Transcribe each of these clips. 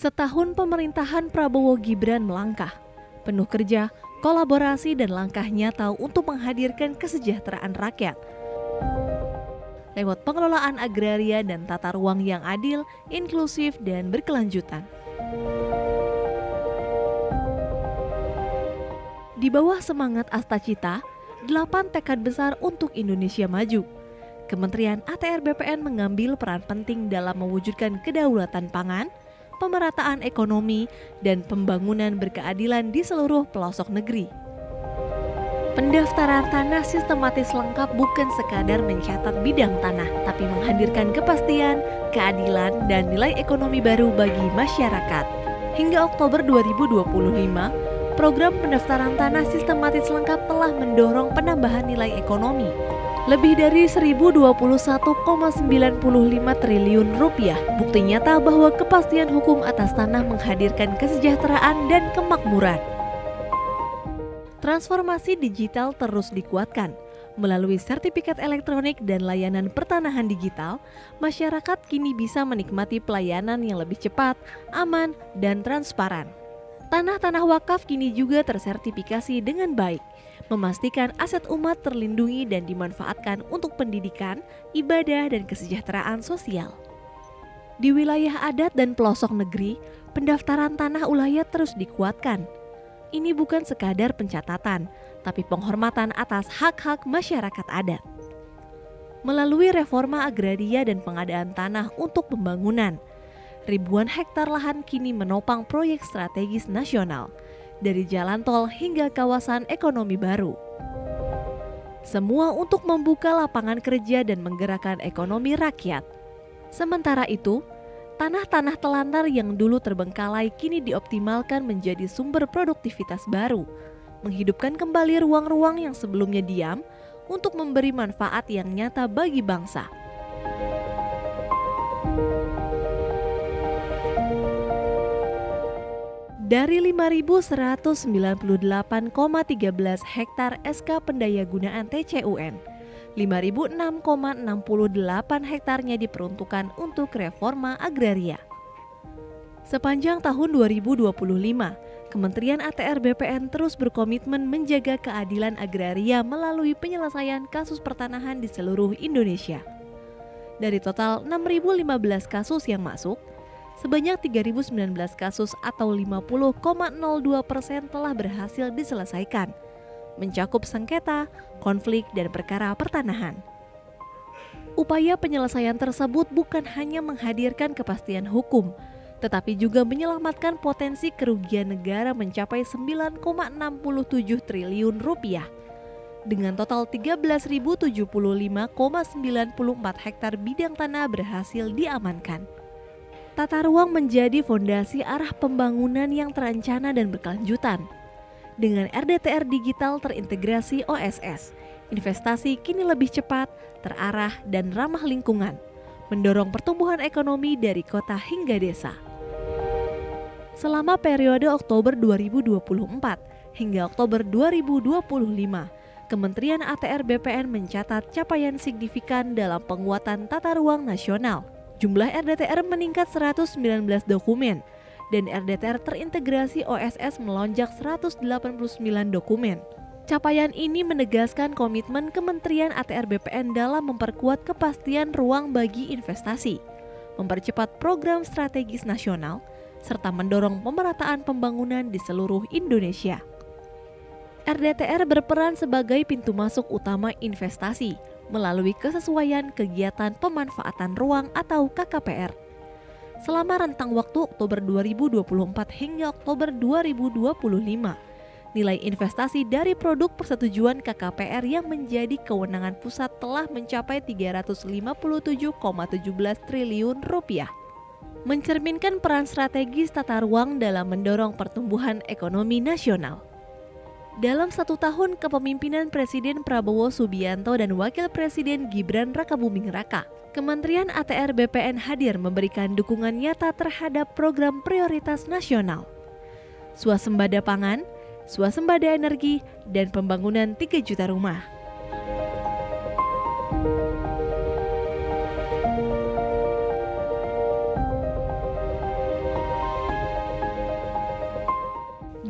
Setahun pemerintahan Prabowo Gibran melangkah, penuh kerja, kolaborasi dan langkah nyata untuk menghadirkan kesejahteraan rakyat. Lewat pengelolaan agraria dan tata ruang yang adil, inklusif dan berkelanjutan. Di bawah semangat Astacita, 8 tekad besar untuk Indonesia maju. Kementerian ATR BPN mengambil peran penting dalam mewujudkan kedaulatan pangan, pemerataan ekonomi, dan pembangunan berkeadilan di seluruh pelosok negeri. Pendaftaran tanah sistematis lengkap bukan sekadar mencatat bidang tanah, tapi menghadirkan kepastian, keadilan, dan nilai ekonomi baru bagi masyarakat. Hingga Oktober 2025, program pendaftaran tanah sistematis lengkap telah mendorong penambahan nilai ekonomi lebih dari 1021,95 triliun rupiah. Bukti nyata bahwa kepastian hukum atas tanah menghadirkan kesejahteraan dan kemakmuran. Transformasi digital terus dikuatkan. Melalui sertifikat elektronik dan layanan pertanahan digital, masyarakat kini bisa menikmati pelayanan yang lebih cepat, aman, dan transparan. Tanah-tanah wakaf kini juga tersertifikasi dengan baik, memastikan aset umat terlindungi dan dimanfaatkan untuk pendidikan, ibadah, dan kesejahteraan sosial. Di wilayah adat dan pelosok negeri, pendaftaran tanah ulayat terus dikuatkan. Ini bukan sekadar pencatatan, tapi penghormatan atas hak-hak masyarakat adat. Melalui reforma agraria dan pengadaan tanah untuk pembangunan, ribuan hektar lahan kini menopang proyek strategis nasional, dari jalan tol hingga kawasan ekonomi baru. Semua untuk membuka lapangan kerja dan menggerakkan ekonomi rakyat. Sementara itu, tanah-tanah telantar yang dulu terbengkalai kini dioptimalkan menjadi sumber produktivitas baru, menghidupkan kembali ruang-ruang yang sebelumnya diam untuk memberi manfaat yang nyata bagi bangsa. Dari 5.198,13 hektar SK Pendayagunaan TCUN, 5.006,68 hektarnya diperuntukkan untuk reforma agraria. Sepanjang tahun 2025, Kementerian ATR BPN terus berkomitmen menjaga keadilan agraria melalui penyelesaian kasus pertanahan di seluruh Indonesia. Dari total 6.015 kasus yang masuk, sebanyak 3.019 kasus atau 50,02% telah berhasil diselesaikan, mencakup sengketa, konflik, dan perkara pertanahan. Upaya penyelesaian tersebut bukan hanya menghadirkan kepastian hukum, tetapi juga menyelamatkan potensi kerugian negara mencapai 9,67 triliun rupiah. Dengan total 13.075,94 hektar bidang tanah berhasil diamankan. Tata ruang menjadi fondasi arah pembangunan yang terencana dan berkelanjutan. Dengan RDTR digital terintegrasi OSS, investasi kini lebih cepat, terarah, dan ramah lingkungan, mendorong pertumbuhan ekonomi dari kota hingga desa. Selama periode Oktober 2024 hingga Oktober 2025, Kementerian ATR BPN mencatat capaian signifikan dalam penguatan tata ruang nasional. Jumlah RDTR meningkat 119 dokumen dan RDTR terintegrasi OSS melonjak 189 dokumen. Capaian ini menegaskan komitmen Kementerian ATR BPN dalam memperkuat kepastian ruang bagi investasi, mempercepat program strategis nasional, serta mendorong pemerataan pembangunan di seluruh Indonesia. RDTR berperan sebagai pintu masuk utama investasi melalui kesesuaian kegiatan pemanfaatan ruang atau KKPR. Selama rentang waktu Oktober 2024 hingga Oktober 2025, nilai investasi dari produk persetujuan KKPR yang menjadi kewenangan pusat telah mencapai 357,17 triliun rupiah. Mencerminkan peran strategis tata ruang dalam mendorong pertumbuhan ekonomi nasional. Dalam 1 tahun kepemimpinan Presiden Prabowo Subianto dan Wakil Presiden Gibran Rakabuming Raka, Kementerian ATR BPN hadir memberikan dukungan nyata terhadap program prioritas nasional. Swasembada pangan, swasembada energi, dan pembangunan 3 juta rumah.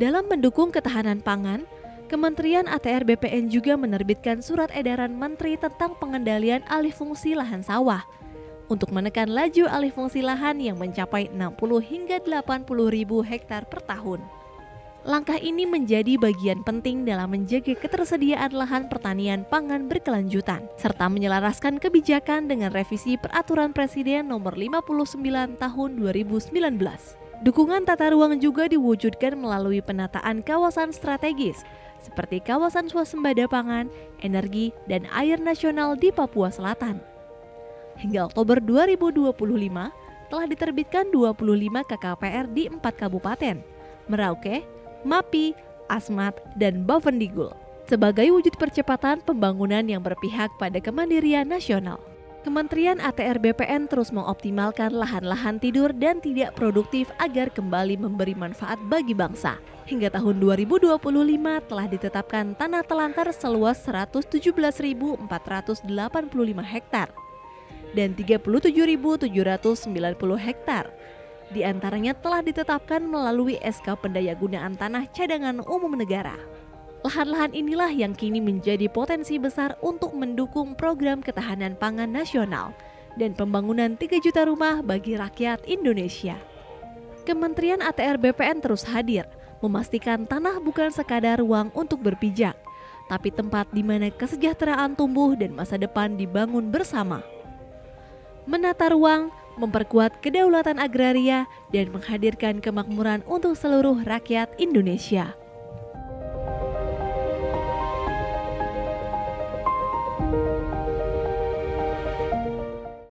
Dalam mendukung ketahanan pangan, Kementerian ATR BPN juga menerbitkan surat edaran Menteri tentang pengendalian alih fungsi lahan sawah untuk menekan laju alih fungsi lahan yang mencapai 60 hingga 80 ribu hektar per tahun. Langkah ini menjadi bagian penting dalam menjaga ketersediaan lahan pertanian pangan berkelanjutan, serta menyelaraskan kebijakan dengan revisi Peraturan Presiden Nomor 59 Tahun 2019. Dukungan tata ruang juga diwujudkan melalui penataan kawasan strategis, seperti kawasan swasembada pangan, energi, dan air nasional di Papua Selatan. Hingga Oktober 2025, telah diterbitkan 25 KKPR di 4 kabupaten, Merauke, Mapi, Asmat, dan Bovendigul, sebagai wujud percepatan pembangunan yang berpihak pada kemandirian nasional. Kementerian ATR BPN terus mengoptimalkan lahan-lahan tidur dan tidak produktif agar kembali memberi manfaat bagi bangsa. Hingga tahun 2025 telah ditetapkan tanah telantar seluas 117.485 hektar dan 37.790 hektar. Di antaranya telah ditetapkan melalui SK Pendayagunaan Tanah Cadangan Umum Negara. Lahan-lahan inilah yang kini menjadi potensi besar untuk mendukung program ketahanan pangan nasional dan pembangunan 3 juta rumah bagi rakyat Indonesia. Kementerian ATR BPN terus hadir, memastikan tanah bukan sekadar ruang untuk berpijak, tapi tempat di mana kesejahteraan tumbuh dan masa depan dibangun bersama. Menata ruang, memperkuat kedaulatan agraria, dan menghadirkan kemakmuran untuk seluruh rakyat Indonesia.